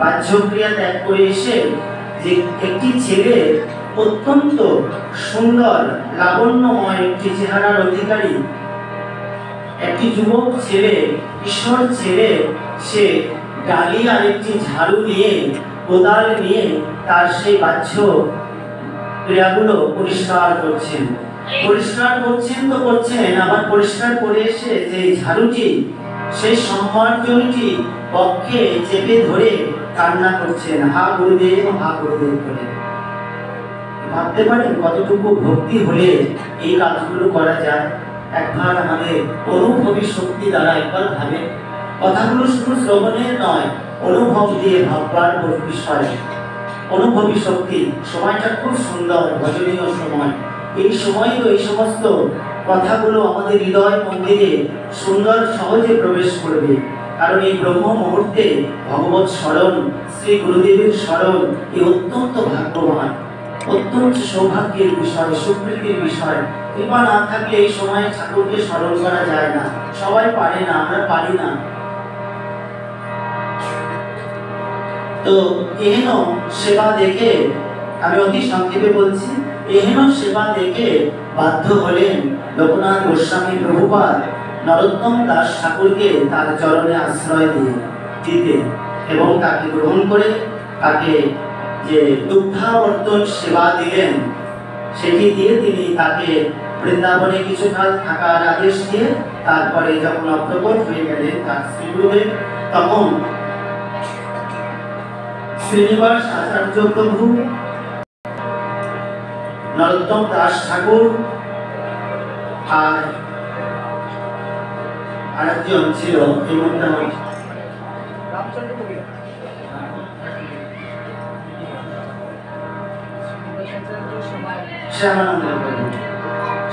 বাহ্যক্রিয়া ত্যাগ করে এসে যে একটি ছেলে অত্যন্ত সুন্দর লাবণ্যময় একটি চেহারার অধিকারী একটি যুবক ছেলে, ঈশ্বর ছেলে, সে ডালি আর একটি ঝাড়ু নিয়ে, কোদাল নিয়ে তার সেই বাহ্য ক্রিয়াগুলো পরিষ্কার করছেন। পরিষ্কার করছেন তো করছেন, আবার পরিষ্কার করে এসে যে ঝাড়ুটি, সেই সম্মার্জনটি পক্ষে চেপে ধরে কান্না করছেন, হা গুরুদেব, হা গুরুদেব বলে। ভাবতে পারেন কতটুকু ভক্তি হলে এই কাজগুলো করা যায়? একবার আমাদের অনুভবী শক্তি দ্বারা একবার ভাবে, কথাগুলো শুধু শ্রবণের নয়, অনুভব দিয়ে ভাববার বিষয়। অনুভবী শক্তি, সময়টা খুব সুন্দর, ভজনীয় সময়। এই সময় তো এই সমস্ত কথাগুলো আমাদের হৃদয় মন্দিরে সুন্দর সহজে প্রবেশ করবে। কারণ এই ব্রহ্ম মুহূর্তে ভগবত স্মরণ, শ্রী গুরুদেবের স্মরণ, এই অত্যন্ত ভাগ্যবান, অত্যন্ত সৌভাগ্যের বিষয়, সুপ্রীতির বিষয়। কৃপা না থাকলে এই সময় ঠাকুরকে স্মরণ করা যায় না, সবাই পারে না, আমরা পারি না। তো এহেন সেবা দেখে, আমি অতি সংক্ষেপে বলছি, এহেন সেবা দেখে বাধ্য হলেন লোকনাথ গোস্বামী প্রভুপাদ নরোত্তম দাস ঠাকুরকে তার চরণে আশ্রয় দিতে এবং তাকে গ্রহণ করে তাকে যে দুগ্ধাবর্তন সেবা দিলেন, সেটি দিয়ে তিনি তাকে বৃন্দাবনে কিছুকাল থাকার আদেশ দিয়ে তারপরে যখন অগ্রগত হয়ে গেলেন তার শ্রীগুরুদেব, তখন শ্রীনিবাস আচার্য প্রভু, নরোত্তম দাস ঠাকুর আর আরেকজন ছিল এই মধ্যে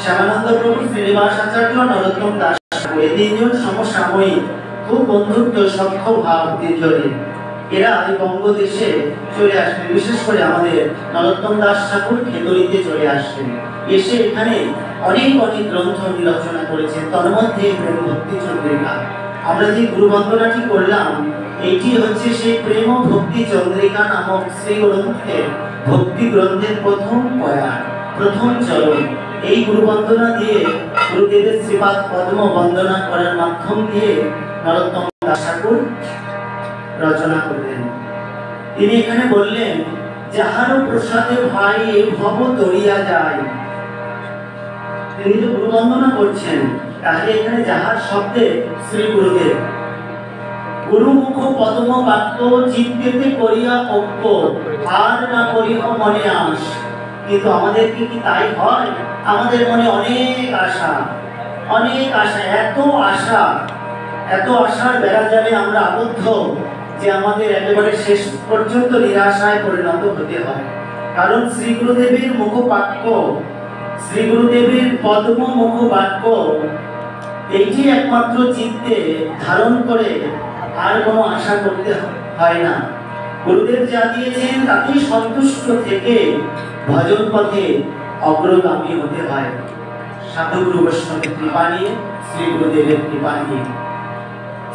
শ্যামানন্দ প্রভু, শ্রীনিবাস আচার্য, নরোত্তম দাস ঠাকুর, এই তিনজন সমসাময়িক, খুব বন্ধুত্ব সখ্য ভাব তিনজনের। এরা এই বঙ্গদেশে চলে আসবেন, বিশেষ করে আমাদের নরোত্তম দাস ঠাকুর খেতড়িতে চলে আসবেন। এসে এখানে অনেক অনেক গ্রন্থ রচনা করেছেন, তার মধ্যে প্রেম ভক্তি চন্দ্রিকা। আমরা যে গুরু বন্দনাটি করলাম, এইটি হচ্ছে সেই প্রেম ভক্তি চন্দ্রিকা নামক শ্রী গ্রন্থের, ভক্তি গ্রন্থের প্রথম পয়ার, প্রথম চরণ। এই গুরু বন্দনা দিয়ে, গুরুদেবের শ্রীপাদ পদ্ম বন্দনা করার মাধ্যম দিয়ে নরোত্তম দাস ঠাকুর রচনা করলেন। তিনি এখানে বললেন, যাহার প্রসাদে ভাই এই ভব তরিয়া যায়। তিনি তো গুরু বন্দনা করছেন, তাহলে এখানে যাহার শব্দে শ্রী গুরুদেব। গুরুমুখ পদ্ম বাক্য চিত্তেতে করিয়া ঐক্য, আর না করিহ মনে আস। কিন্তু আমাদেরকে কি তাই হয়? আমাদের মনে অনেক আশা, অনেক আশা, এত আশার বেড়াজালে আমরা আবদ্ধ যে আমাদের একেবারে শেষ পর্যন্ত নিরাশায় পরিণত হতে হয়। কারণ শ্রী গুরুদেবের মুখবাক্য, শ্রী গুরুদেবের পদ্ম মুখবাক্য, এইটি একমাত্র চিত্তে ধারণ করে আর কোনো আশা করতে হয় না। গুরুদেব যা দিয়েছেন তাতেই সন্তুষ্ট থেকে ভজন পথে অগ্রগামী হতে হয়, সাধুগুরু বৈষ্ণবের কৃপা নিয়ে, শ্রী গুরুদেবের কৃপা নিয়ে।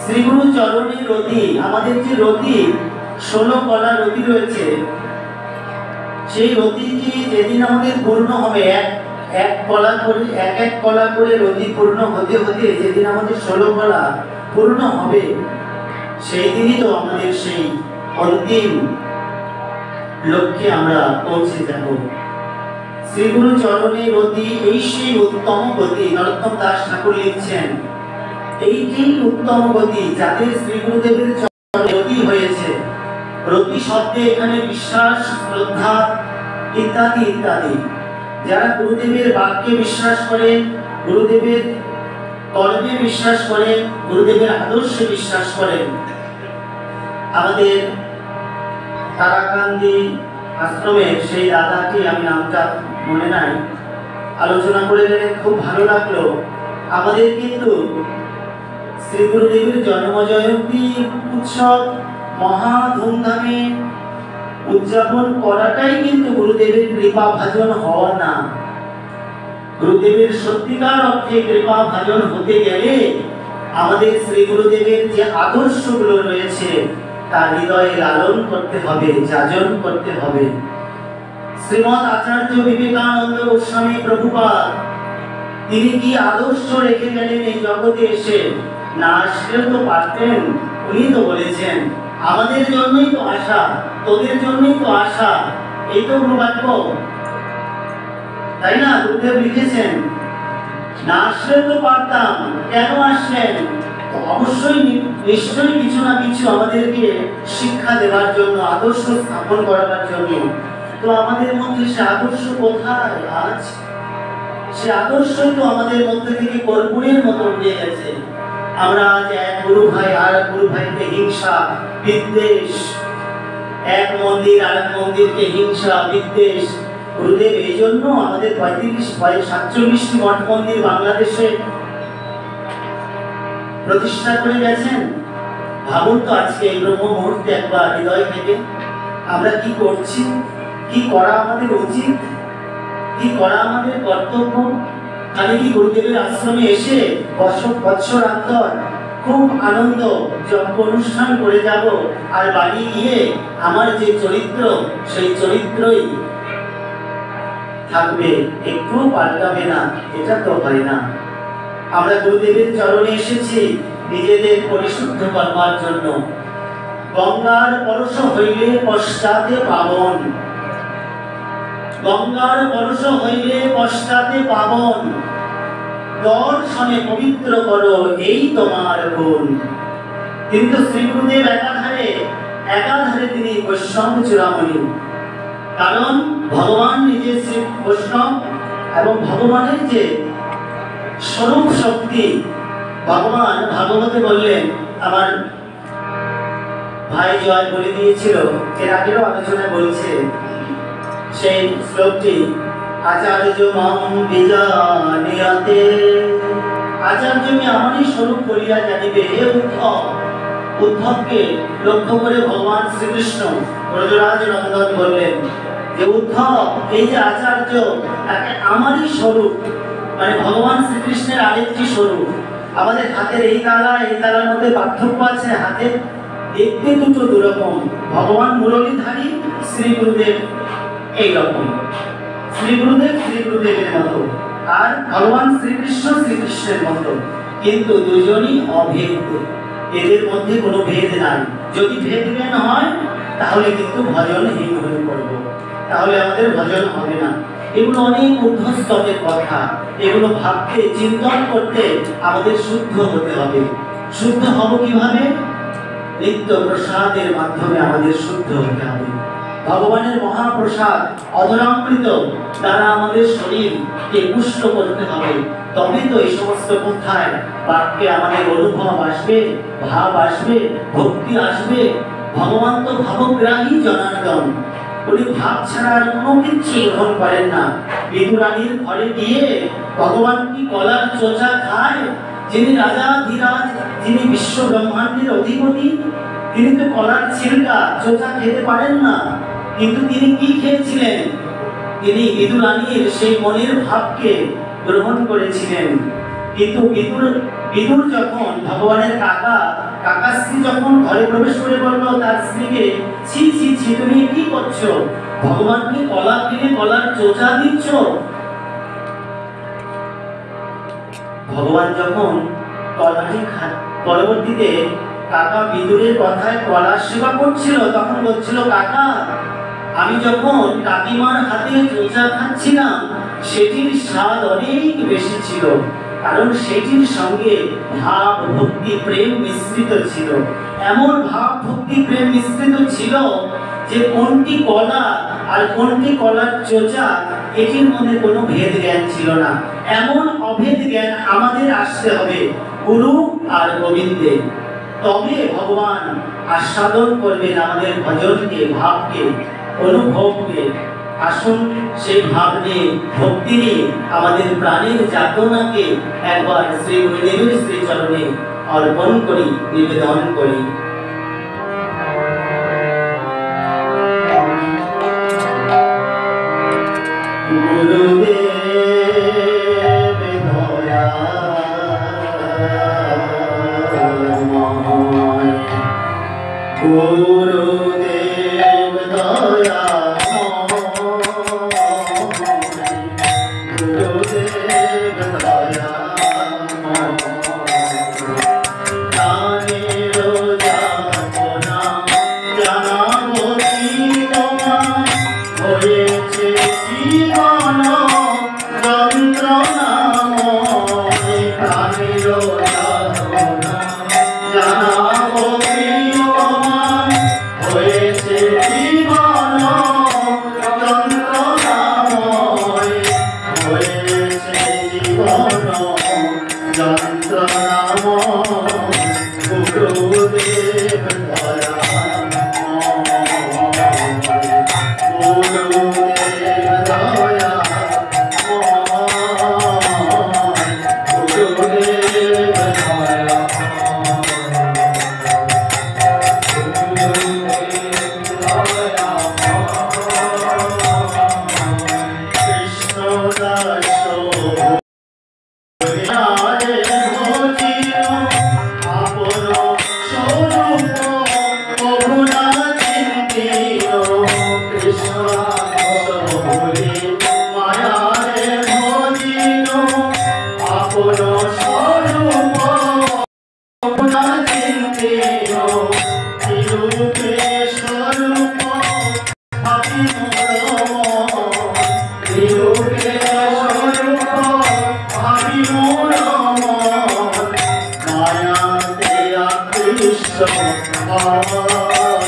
শ্রীগুরু চরণে রতি, আমাদের যে রতি 16 কলা রতি রয়েছে, সেই রতিটি যেদিন আমাদের পূর্ণ হবে, এক কলা করে রতি পূর্ণ হতে হতে যেদিন আমাদের 16 কলা পূর্ণ হবে, সেই দিনই তো আমাদের সেই অন্তিম লক্ষ্যে আমরা পৌঁছে যাব। শ্রীগুরু চরণে রতি, এই সেই উত্তম গতি। নরোত্তম দাস ঠাকুর লিখছেন, এইটি উত্তম গতি যাতে শ্রী গুরুদেবের চরণে রতি হয়েছে। রতি শব্দে এখানে বিশ্বাস, শ্রদ্ধা ইত্যাদি ইত্যাদি। যারা গুরুদেবের বাক্যে বিশ্বাস করেন, গুরুদেবের কর্মে বিশ্বাস করেন, গুরুদেবের আদর্শে বিশ্বাস করেন। আমাদের তারাকান্দি আশ্রমের সেই দাদাকে, আমি নামটা মনে নাই, আলোচনা করে গেলে খুব ভালো লাগলো। আমাদের কিন্তু শ্রী গুরুদেবের জন্ম জয়ন্তী উৎসব মহা ধুমধামে উদযাপন করাটাই কিন্তু গুরুদেবের কৃপা ভাজন হওয়া না। গুরুদেবের সত্যিকার অর্থে কৃপা ভাজন হতে গেলে আমাদের শ্রী গুরুদেবের যে আদর্শগুলো রয়েছে তার হৃদয়ে লালন করতে হবে, যাজন করতে হবে। শ্রীমৎ আচার্য বিবেকানন্দ গোস্বামী প্রভুপাদ তিনি কি আদর্শ রেখে গেলেন এই জগতে এসে? না আসলেও তো পারতেন। উনি তো বলেছেন আমাদের জন্যই তো আশা, তোদের জন্যই তো আশা, এই তো বাক্য, তাই না? গুরুদেব লিখেছেন না আসলে তো পারতাম, কেন আসলেন? অবশ্যই নিশ্চয়ই কিছু না কিছু আমাদেরকে শিক্ষা দেওয়ার জন্য, আদর্শ স্থাপন করার জন্য। তো আমাদের মধ্যে সে আদর্শ কোথায় আজ? সে আদর্শ তো আমাদের মধ্যে থেকে কর্পূরের মতো উড়ে গেছে। আমরা আজ এক গুরু ভাই আর এক গুরু ভাইকে হিংসা বিদ্বেষ, এক মন্দির আর এক মন্দিরকে হিংসা বিদ্বেষ। গুরুদেব এই জন্য আমাদের 47টি মঠ মন্দির বাংলাদেশে প্রতিষ্ঠা করে গেছেন। ভাবুন তো আজকে এই ব্রহ্ম মুহূর্তে একবার হৃদয় থেকে আমরা কি করছি, কি করা আমাদের উচিত, কি করা আমাদের কর্তব্য। আমি কি গুরুদেবের আশ্রমে এসে বৎসরান্তর খুব আনন্দ যজ্ঞ অনুষ্ঠান করে যাব আর বাড়ি গিয়ে আমার যে চরিত্র সেই চরিত্রই থাকবে, একটু পাল্টাবে না? এটা তো হয় না। আমরা গুরুদেবের চরণে এসেছি নিজেদের পরিশুদ্ধ করবার জন্য। গঙ্গার পরশ হইলে পশ্চাতে পাবন, গঙ্গার পরশ হইলে পশ্চাতে পাবন, দর্শনে পবিত্র করো এই তোমার গুণ। কিন্তু শ্রী গুরুদেব একাধারে তিনি বৈষ্ণব চূড়ামণি। কারণ ভগবান নিজে শ্রী বৈষ্ণব এবং ভগবানের যে স্বরূপ শক্তি, ভগবান ভাগবতে বললেন, আমার ভাই জয় বলে দিয়েছিল, এর আগেরও আলোচনা বলছে সেই শ্লোকটি, আচার্য মাম বিজানিয়াতে, আচার্য আমি আমারই স্বরূপ বলিয়া জানিবে। হে উদ্ধব, উদ্ধবকে লক্ষ্য করে ভগবান শ্রীকৃষ্ণ ব্রজরাজ নন্দন বললেন যে উদ্ধব, এই যে আচার্য তাকে আমারই স্বরূপ, মানে ভগবান শ্রীকৃষ্ণের আরেকটি স্বরূপ। আমাদের হাতের এই তালার মধ্যে পার্থক্য আছে, হাতের দেখতে দুটো দুরকম। ভগবান মুরলীধারী, শ্রী গুরুদেব এইরকম, শ্রী গুরুদেবের মতো, আর ভগবান শ্রীকৃষ্ণের মতো, কিন্তু দুজনই অভেদ। এদের মধ্যে কোনো ভেদ নাই। যদি ভেদ জ্ঞান হয় তাহলে কিন্তু ভজনহীন হয়ে পড়ব, তাহলে আমাদের ভজন হবে না। এগুলো অনেক ঊর্ধ্বস্তরের কথা, এগুলো ভাবতে চিন্তন করতে আমাদের শুদ্ধ হতে হবে। শুদ্ধ হব কিভাবে? নিত্য প্রসাদের মাধ্যমে আমাদের শুদ্ধ হতে হবে। ভগবানের মহাপ্রসাদ অধরামৃত দ্বারা আমাদের শরীরকে পুষ্ট করতে হবে, তবে তো এই সমস্ত কথায় বাক্যে আমাদের অনুভব আসবে, ভাব আসবে, ভক্তি আসবে। ভগবান তো ভাবগ্রাহী জনার্দন, উনি ভাব ছাড়া আর কোনো কিছু গ্রহণ করেন না। বিদুরানীর ঘরে গিয়ে ভগবান কি কলার চোচা খায়? যিনি রাজাধিরাজ, যিনি বিশ্ব ব্রহ্মাণ্ডের অধিপতি, তিনি তো কলার ছিলকা চোচা খেতে পারেন না। কিন্তু তিনি কি খেয়েছিলেন? তিনি বিদুরানীর সেই মনের ভাবকে গ্রহণ করেছিলেন। কিন্তু বিদুর যখন ভগবানের কাকা স্ত্রী যখন ঘরে প্রবেশ করে বলল তার স্ত্রীকে, ছি ছি ছি, তুমি কি করছো? ভগবানকে কলা খেলে কলার চোচা দিচ্ছ। ভগবান যখন কলাটি পরবর্তীতে কাকা বিদুরের কথায় কলার সেবা করছিল, তখন বলছিল, কাকা আমি যখন কাকিমার হাতে চোচা খাচ্ছিলাম সেটির স্বাদ অনেক বেশি ছিল, কারণ সেটির সঙ্গে ভাব ভক্তি প্রেম মিশ্রিত ছিল। এমন ভাব ভক্তি প্রেম মিশ্রিত ছিল যে কোনটি কলা আর কোনটি কলার চোচা এটির মধ্যে কোনো ভেদ জ্ঞান ছিল না। এমন অভেদ জ্ঞান আমাদের আসতে হবে গুরু আর গোবিন্দে, তবে ভগবান আস্বাদন করবেন আমাদের ভজনকে, ভাবকে, অনুভবকে। আসুন সেই ভাব নিয়ে, ভক্তি নিয়ে আমাদের প্রাণের যাতনাকে একবার শ্রী গুরুদেবের শ্রীচরণে অর্পণ করি, নিবেদন করি। গুরুদেব দয়াময়, গুরুদেব দয়া গুরুদেব দয়া প্রাণের যাতনা জানাবো কি তোমায় হয়েছে জীবন যন্ত্রণাময় প্রাণের যাতনা জানাবো কি তোমায় হয়েছে জীবন যন্ত্রণাময় হয়েছে জীবন যন্ত্রণাময় গুরুদেব দয়া গুরুদেব দয়া গুরুদেব দয়া কৃষ্ণ দাস Oh,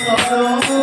Oh,